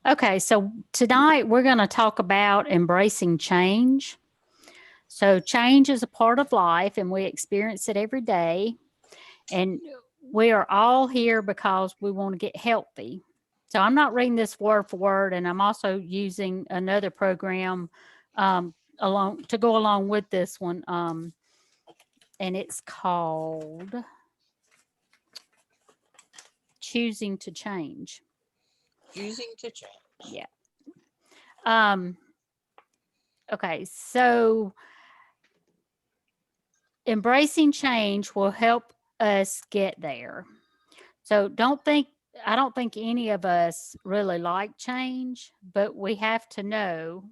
Okay, so tonight we're going to talk about embracing change. So, change is a part of life and we experience it every day. And we are all here because we want to get healthy. So, I'm not reading this word for word, and I'm also using another program along to go along with this one. And it's called Choosing to Change. Choosing to change. Yeah. Um, okay, so embracing change will help us get there. So I don't think any of us really like change, but we have to know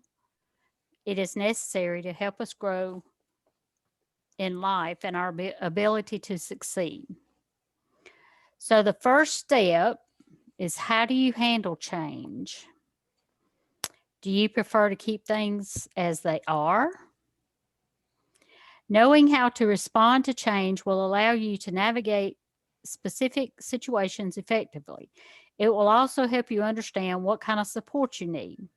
it is necessary to help us grow in life and our ability to succeed. So the first step is, how do you handle change? Do you prefer to keep things as they are? Knowing how to respond to change will allow you to navigate specific situations effectively. It will also help you understand what kind of support you need.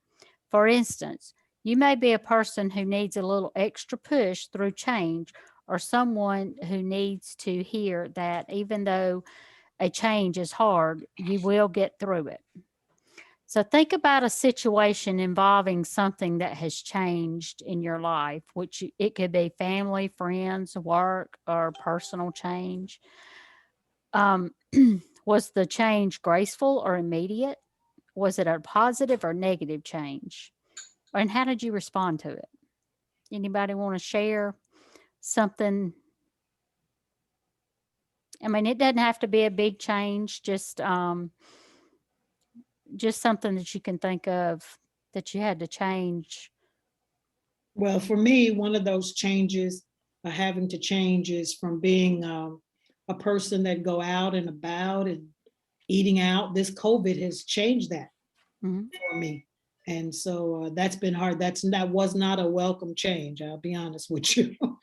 For instance, you may be a person who needs a little extra push through change, or someone who needs to hear that even though a change is hard, you will get through it. So think about a situation involving something that has changed in your life, which it could be family, friends, work, or personal change. Um, was the change graceful or immediate? Was it a positive or negative change? And how did you respond to it? Anybody want to share something? I mean, it doesn't have to be a big change, just something that you can think of that you had to change. Well, for me, one of those changes, having to change, is from being a person that go out and about and eating out. This COVID has changed that Mhm. for me. And so that's been hard. That was not a welcome change, I'll be honest with you. I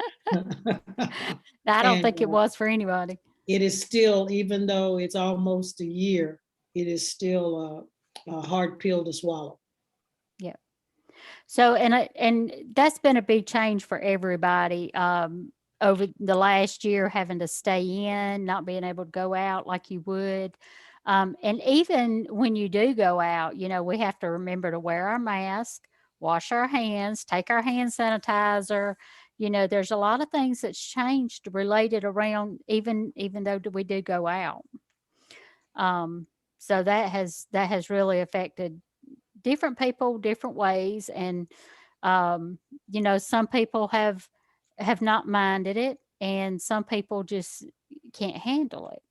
don't And think it was for anybody. it is still, even though it's almost a year, it is still a hard pill to swallow. Yeah. So, and that's been a big change for everybody over the last year, having to stay in, not being able to go out like you would. And even when you do go out, we have to remember to wear our mask, wash our hands, take our hand sanitizer. There's a lot of things that's changed related around, even though we do go out. Um, so that has really affected different people different ways, and um, some people have not minded it, and some people just can't handle it.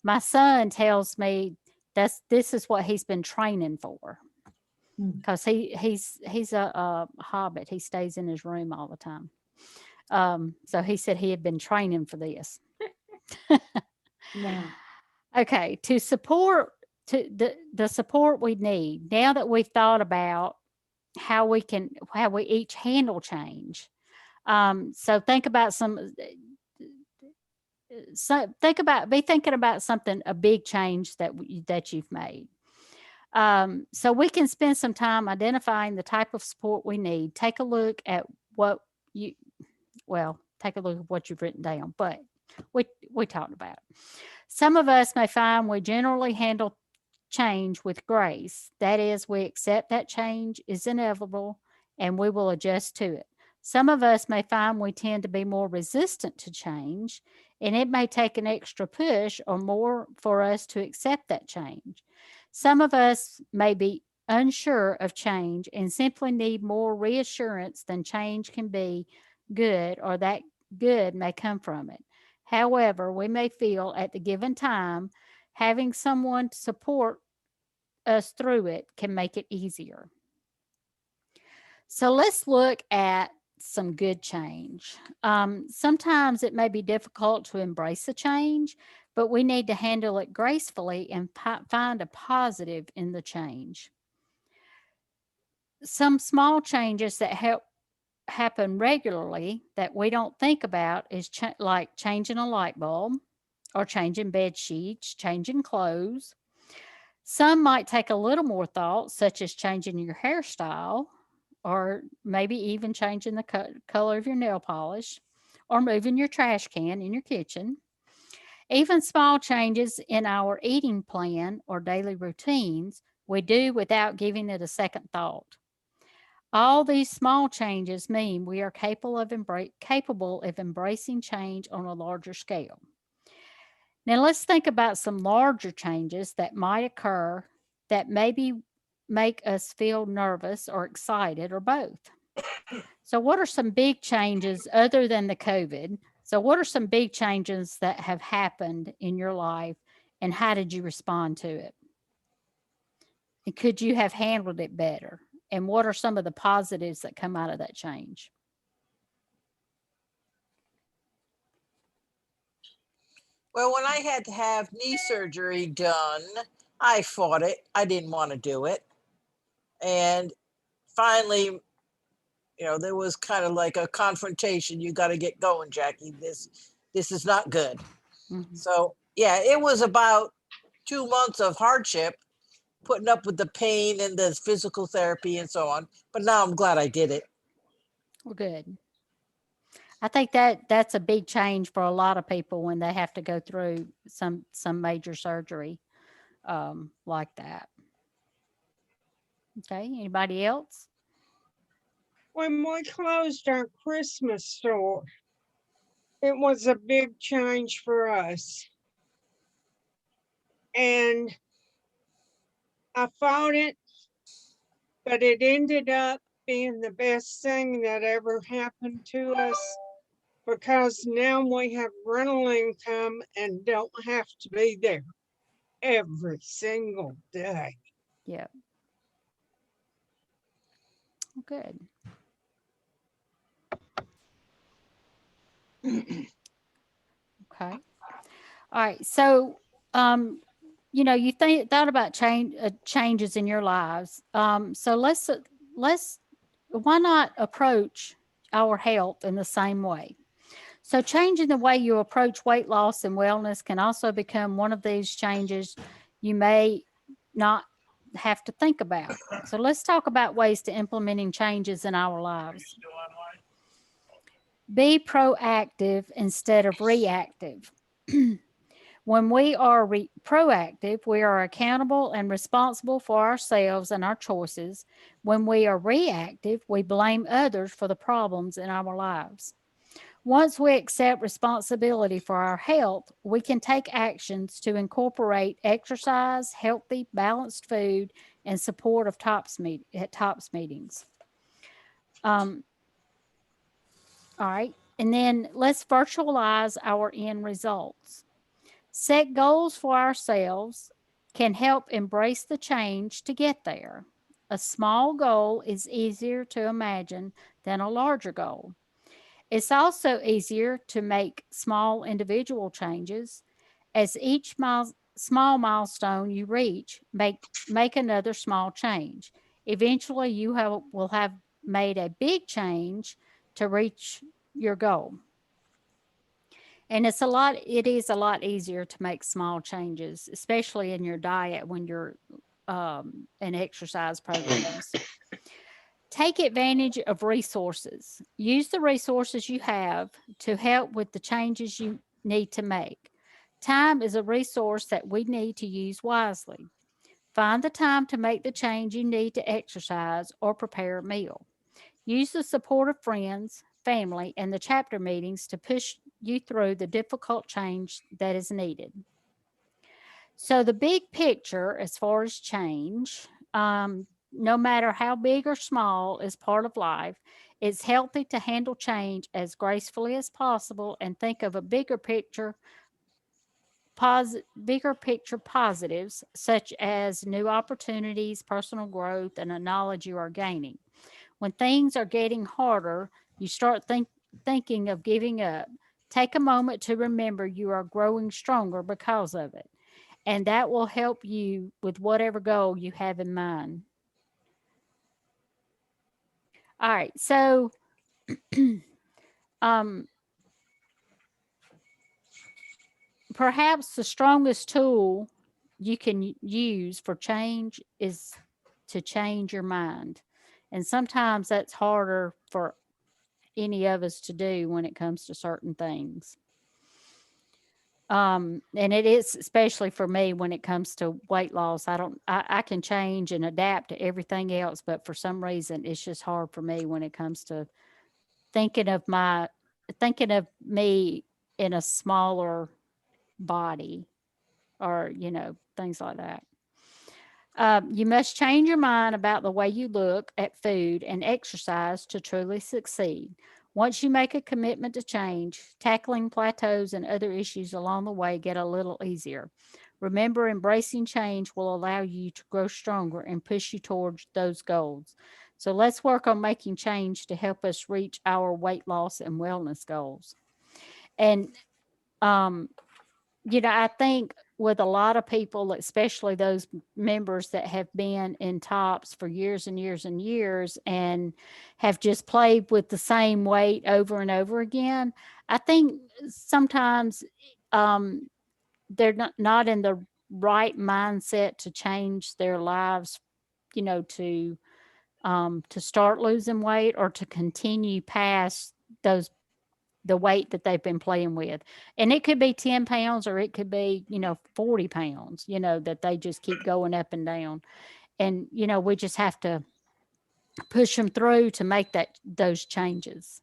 My son tells me this is what he's been training for, Mm. because he's a hobbit. He stays in his room all the time. So he said he had been training for this. Wow. Okay, to support to the support we need, now that we've thought about how we each handle change. So be thinking about something, a big change that you've made. So we can spend some time identifying the type of support we need. Take a look at what you take a look at what you've written down, but we talked about it. Some of us may find we generally handle change with grace. That is, we accept that change is inevitable and we will adjust to it. Some of us may find we tend to be more resistant to change, and it may take an extra push or more for us to accept that change. Some of us may be unsure of change and simply need more reassurance than change can be good, or that good may come from it. However, we may feel at the given time having someone to support us through it can make it easier. So let's look at some good change. Sometimes it may be difficult to embrace a change, but we need to handle it gracefully and find a positive in the change. Some small changes that help happen regularly that we don't think about is like changing a light bulb. or changing bed sheets, changing clothes. Some might take a little more thought, such as changing your hairstyle, or maybe even changing the color of your nail polish, or moving your trash can in your kitchen. Even small changes in our eating plan or daily routines we do without giving it a second thought. All these small changes mean we are capable of embracing change on a larger scale. Now, let's think about some larger changes that might occur that maybe make us feel nervous or excited or both. So, what are some big changes other than the COVID? So, what are some big changes that have happened in your life, and how did you respond to it? And could you have handled it better? And what are some of the positives that come out of that change? Well, when I had to have knee surgery done, I fought it. I didn't want to do it. And finally, there was kind of like a confrontation. You got to get going, Jackie. This is not good. Mhm. So, yeah, it was about 2 months of hardship, putting up with the pain and the physical therapy and so on. But now I'm glad I did it. Well, good. I think that's a big change for a lot of people when they have to go through some major surgery like that. Okay, anybody else? When we closed our Christmas store, it was a big change for us. And I fought it, but it ended up being the best thing that ever happened to us because now we have rental income and don't have to be there every single day. Yeah. Good. Okay. All right. So, you thought about changes in your lives. So let's why not approach our health in the same way? So changing the way you approach weight loss and wellness can also become one of these changes you may not have to think about. So let's talk about ways to implementing changes in our lives. Be proactive instead of reactive. When we are proactive, we are accountable and responsible for ourselves and our choices. When we are reactive, we blame others for the problems in our lives. Once we accept responsibility for our health, we can take actions to incorporate exercise, healthy, balanced food, and support of TOPS meetings. All right. And then let's virtualize our end results. Set goals for ourselves can help embrace the change to get there. A small goal is easier to imagine than a larger goal. It's also easier to make small individual changes. As each small milestone you reach, make another small change. Eventually, will have made a big change to reach your goal. And it is a lot easier to make small changes, especially in your diet when you're in exercise programs. Take advantage of resources. Use the resources you have to help with the changes you need to make. Time is a resource that we need to use wisely. Find the time to make the change you need to exercise or prepare a meal. Use the support of friends, family, and the chapter meetings to push you through the difficult change that is needed. So, the big picture as far as change, no matter how big or small, is part of life. It's healthy to handle change as gracefully as possible and think of a bigger picture positives such as new opportunities, personal growth, and the knowledge you are gaining. When things are getting harder, you start thinking of giving up. Take a moment to remember you are growing stronger because of it, and that will help you with whatever goal you have in mind. All right, so um, perhaps the strongest tool you can use for change is to change your mind. And sometimes that's harder for any of us to do when it comes to certain things. And it is especially for me when it comes to weight loss. I can change and adapt to everything else, but for some reason it's just hard for me when it comes to thinking of me in a smaller body, or things like that. You must change your mind about the way you look at food and exercise to truly succeed. Once you make a commitment to change, tackling plateaus and other issues along the way get a little easier. Remember, embracing change will allow you to grow stronger and push you towards those goals. So let's work on making change to help us reach our weight loss and wellness goals. And I think with a lot of people, especially those members that have been in tops for years and years and years and have just played with the same weight over and over again, I think sometimes they're not in the right mindset to change their lives, to start losing weight or to continue past the weight that they've been playing with. And it could be 10 pounds or it could be, 40 pounds, that they just keep going up and down. And, we just have to push them through to make those changes.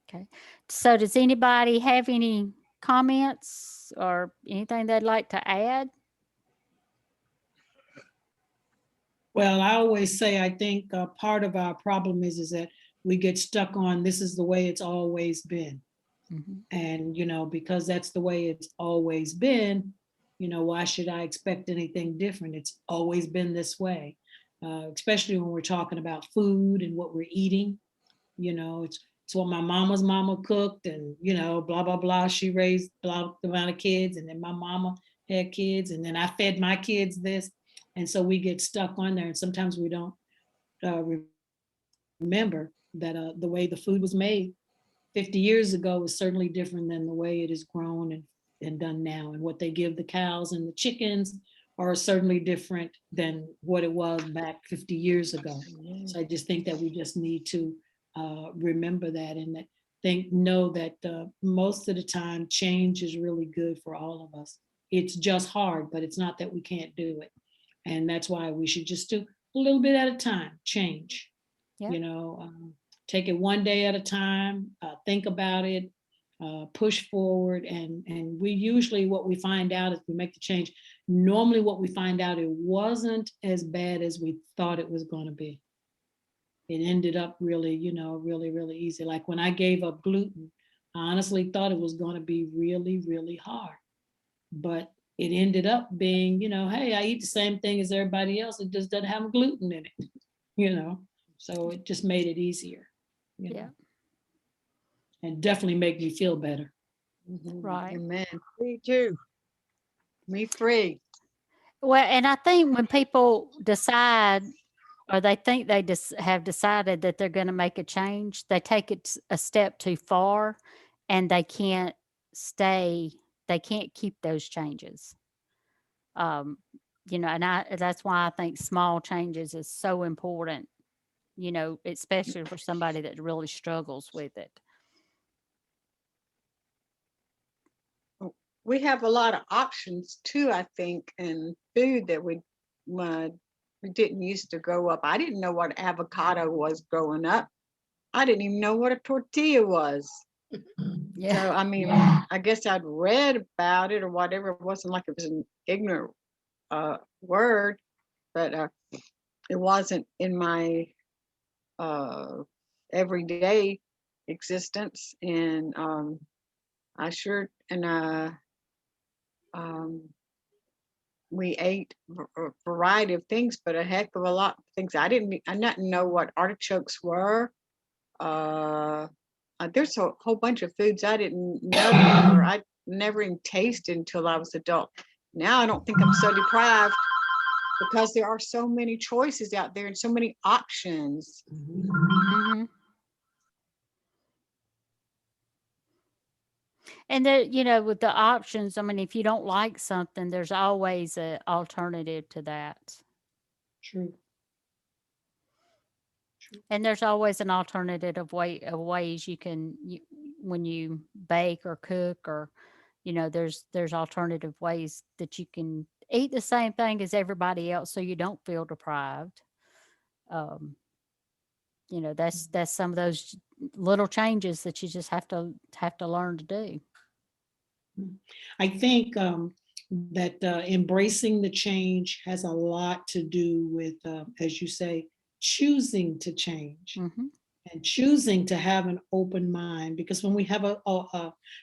Okay. So does anybody have any comments or anything they'd like to add? Well, I always say, I think part of our problem is that we get stuck on, this is the way it's always been. Mhm. And, because that's the way it's always been, why should I expect anything different? It's always been this way, especially when we're talking about food and what we're eating. It's what my mama's mama cooked and, blah, blah, blah. She raised blah amount of kids, and then my mama had kids, and then I fed my kids this. And so we get stuck on there, and sometimes we don't remember that the way the food was made 50 years ago is certainly different than the way it is grown and done now. And what they give the cows and the chickens are certainly different than what it was back 50 years ago. So I just think that we just need to remember that, and know that most of the time change is really good for all of us. It's just hard, but it's not that we can't do it. And that's why we should just do a little bit at a time, change. Yep. Take it one day at a time, think about it, push forward. And we usually, what we find out is we make the change. Normally what we find out, it wasn't as bad as we thought it was going to be. It ended up really, really, really easy. Like when I gave up gluten, I honestly thought it was going to be really, really hard. But it ended up being, hey, I eat the same thing as everybody else. It just doesn't have gluten in it, So it just made it easier. Yeah. And definitely make me feel better. Right. Amen. Me too. Me free. Well, and I think when people decide or they think they have decided that they're going to make a change, they take it a step too far and they can't keep those changes. And that's why I think small changes is so important, especially for somebody that really struggles with it. We have a lot of options too, I think, in food that we didn't used to grow up. I didn't know what avocado was growing up. I didn't even know what a tortilla was. Yeah. So, I mean, I guess I'd read about it or whatever. It wasn't like it was an ignorant word, but it wasn't in my everyday existence. And I sure, and we ate a variety of things, but a heck of a lot of things. I didn't know what artichokes were. There's a whole bunch of foods I didn't know, or I never even tasted until I was adult. Now I don't think I'm so deprived because there are so many choices out there and so many options. Mm-hmm. And then, you know, with the options, I mean, if you don't like something, there's always an alternative to that. True. True. And there's always an alternative of ways you can, when you bake or cook, or, you know, there's alternative ways that you can eat the same thing as everybody else so you don't feel deprived. Um, you know, that's some of those little changes that you just have to learn to do. I think that embracing the change has a lot to do with, as you say, choosing to change Hmm. and choosing to have an open mind. Because when we have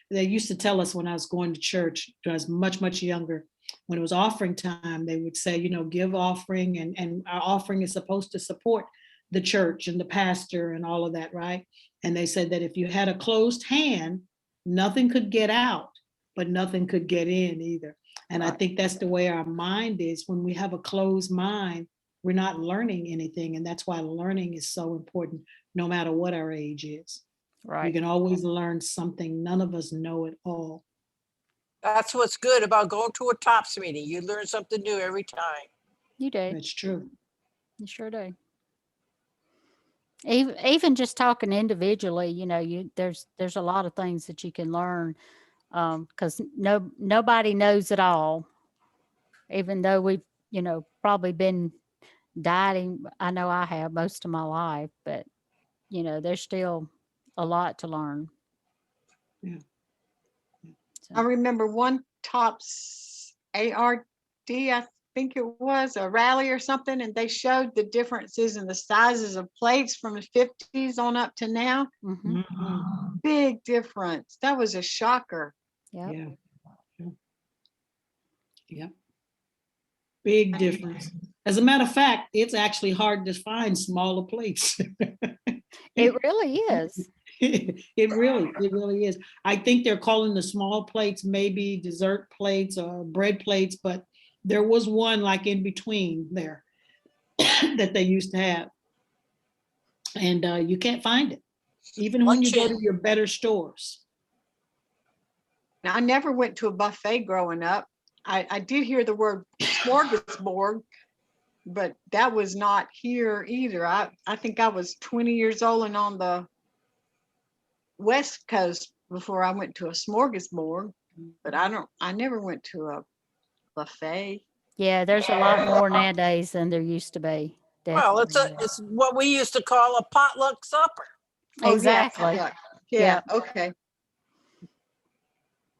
they used to tell us when I was going to church, when I was much, much younger, when it was offering time, they would say, you know, give offering, and our offering is supposed to support the church and the pastor and all of that, right? And they said that if you had a closed hand, nothing could get out, but nothing could get in either. And I Right. think that's the way our mind is. When we have a closed mind, we're not learning anything. And that's why learning is so important, no matter what our age is. We Right. can always learn something. None of us know it all. That's what's good about going to a TOPS meeting. You learn something new every time. You do. That's true. You sure do. Even just talking individually, you know, there's a lot of things that you can learn, because nobody knows it all. Even though we've, you know, probably been dieting, I know I have most of my life, but you know, there's still a lot to learn. Yeah. So, I remember one Tops ARD, I think it was a rally or something, and they showed the differences in the sizes of plates from the 50s on up to now. mhm, Mhm. Big difference. That was a shocker. yep. Yeah. Yeah. Yeah. Big difference. As a matter of fact, it's actually hard to find smaller plates. It really is. It really is. I think they're calling the small plates maybe dessert plates or bread plates, but there was one like in between there that they used to have. And you can't find it, even when you go to Luncheon, your better stores. Now, I never went to a buffet growing up. I did hear the word smorgasbord, but that was not here either. I think I was 20 years old and on the West Coast before I went to a smorgasbord, but I never went to a buffet. Yeah, there's a lot more nowadays than there used to be. well, Definitely. it's what we used to call a potluck supper. Oh, yeah, Exactly. yeah, yeah, okay,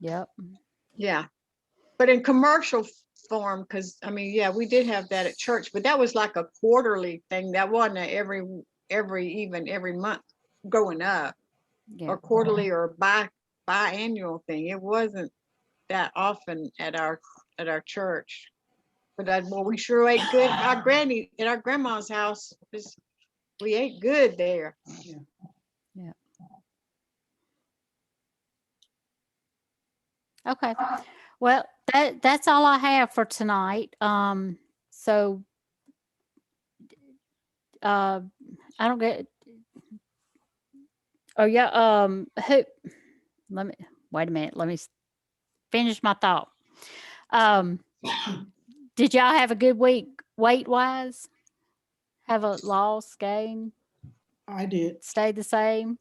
Yep. yeah. But in commercial form, because I mean, yeah, we did have that at church, but that was like a quarterly thing. That wasn't a every month growing up, Yeah. or quarterly or biannual thing. It wasn't that often at our church. But well, we sure ate good. Our granny at our grandma's house, we ate good there. Okay. Well, that's all I have for tonight. So I don't get. Oh yeah. Who? Let me wait a minute. Let me finish my thought. Um, did y'all have a good week weight wise? Have a loss, gain, I did. stay the same?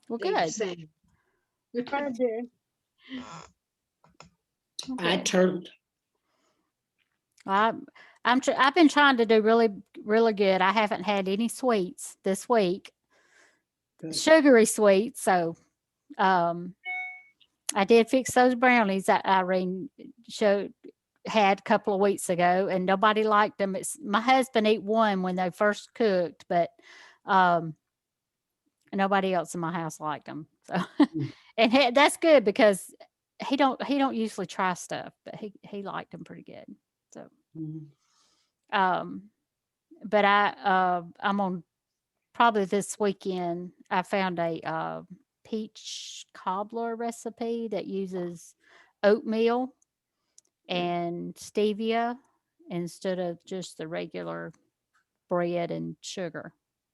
Well, Stayed the good. same. I did. Well, I good. turned. I've been trying to do really, really good. I haven't had any sweets this week, Good. sugary sweets. So, I did fix those brownies that Irene had a couple of weeks ago, and nobody liked them. My husband ate one when they first cooked, but nobody else in my house liked them. So, and that's good because he don't usually try stuff, but he liked them pretty good. So, Mhm. but I'm on probably this weekend. I found a peach cobbler recipe that uses oatmeal and stevia instead of just the regular bread and sugar.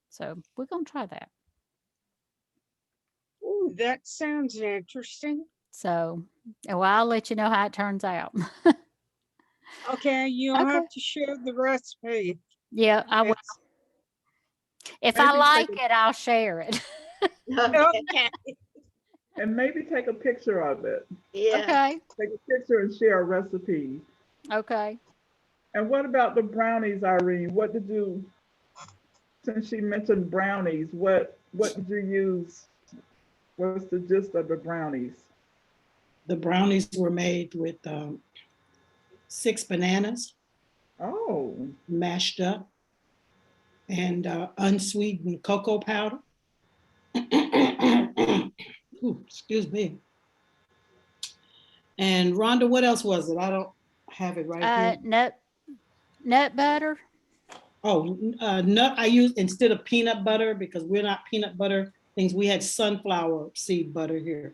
So we're gonna try that. Ooh, that sounds interesting. So, well, I'll let you know how it turns out. Okay, you'll Okay. have to share the recipe. Yeah, I will. It's- If I Maybe like take it, I'll share it. Okay, And maybe take a picture of it. Yeah. Okay. Take a picture and share a recipe. Okay. And what about the brownies, Irene? What did you, since she mentioned brownies, what did you use? What's the gist of the brownies? The brownies were made with 6 bananas Oh, mashed up and unsweetened cocoa powder. Ooh, excuse me. And Rhonda, what else was it? I don't have it right here. Nut butter. Oh, nut, I used instead of peanut butter, because we're not peanut butter things, we had sunflower seed butter here.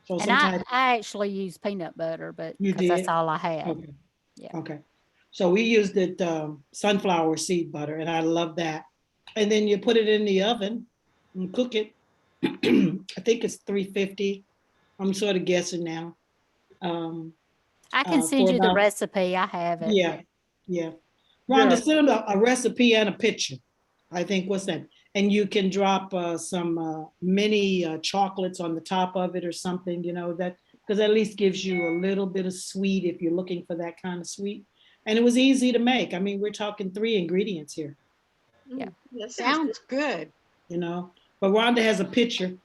So And I sometimes actually use peanut butter, but You because that's did? all I had. Okay. Yeah. Okay. So we used it, sunflower seed butter, and I love that. And then you put it in the oven and cook it. I think it's 350. I'm sort of guessing now. I can send for you the about- recipe. I have it. Yeah, yeah. Rhonda, Yeah. send them a recipe and a picture. I think, what's that? And you can drop some mini chocolates on the top of it or something, that, because at least gives you a little bit of sweet if you're looking for that kind of sweet. And it was easy to make. I mean, we're talking 3 ingredients here, Yeah. That sounds good. But Rhonda has a picture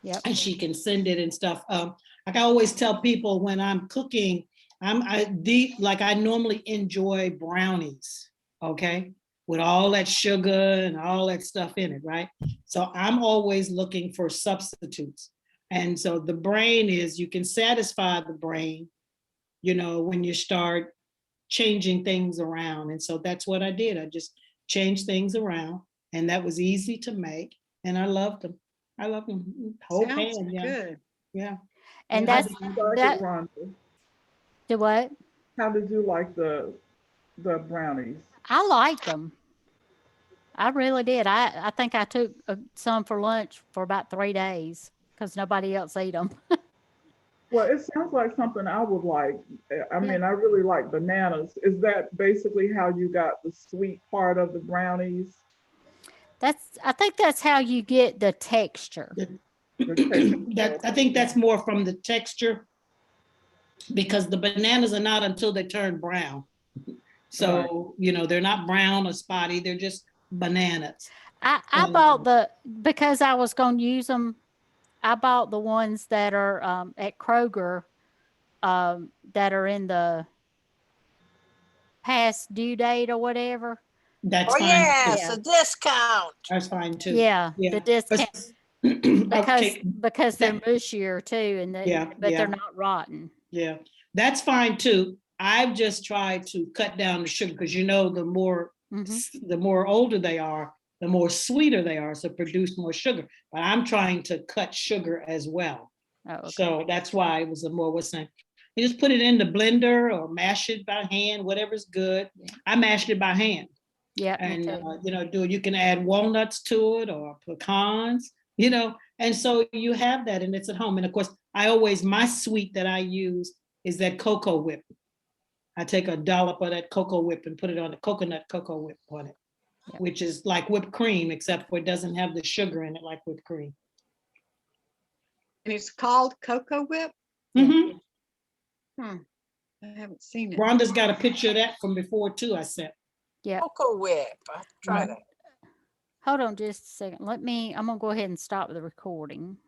Yep. and she can send it and stuff. Like I always tell people when I'm cooking, I normally enjoy brownies, okay? With all that sugar and all that stuff in it, right? So I'm always looking for substitutes. And so the brain is, you can satisfy the brain, when you start changing things around. And so that's what I did. I just changed things around, and that was easy to make. And I loved them. I love them. Whole Sounds pan, yeah, good. yeah. And Yeah. how that's did you like that. it, Rhonda? Do what? How did you like the brownies? I liked them. I really did. I think I took some for lunch for about 3 days because nobody else ate them. Well, it sounds like something I would like. I Yeah. mean, I really like bananas. Is that basically how you got the sweet part of the brownies? I think that's how you get the texture. The texture? That, I think that's more from the texture, because the bananas are not until they turn brown. So, they're not brown or spotty, they're just bananas. I And, bought because I was going to use them. I bought the ones that are at Kroger that are in the past due date or whatever. That's Oh, fine. yes, Yeah. a discount. That's fine too. Yeah, Yeah. the discount Okay, because they're mushier too, and Yeah, but yeah. they're not rotten. yeah, that's fine too. I've just tried to cut down the sugar, because the more Mhm. the more older they are, the more sweeter they are, so produce more sugar. But I'm trying to cut sugar as well. Oh, okay. So that's why it was a more, what's that? You just put it in the blender or mash it by hand, whatever's good. Yeah. I mashed it by hand. Yeah, me And, too. you can add walnuts to it or pecans, and so you have that and it's at home. And of course, my sweet that I use is that cocoa whip. I take a dollop of that cocoa whip and put it on the coconut cocoa whip on it, Yep. which is like whipped cream, except for it doesn't have the sugar in it like whipped cream. And it's called Cocoa Whip. Mhm. I haven't seen it. Rhonda's got a picture of that from before too, I sent. Yeah. Cocoa Whip. I tried it. Hold on just a second. I'm gonna go ahead and stop the recording.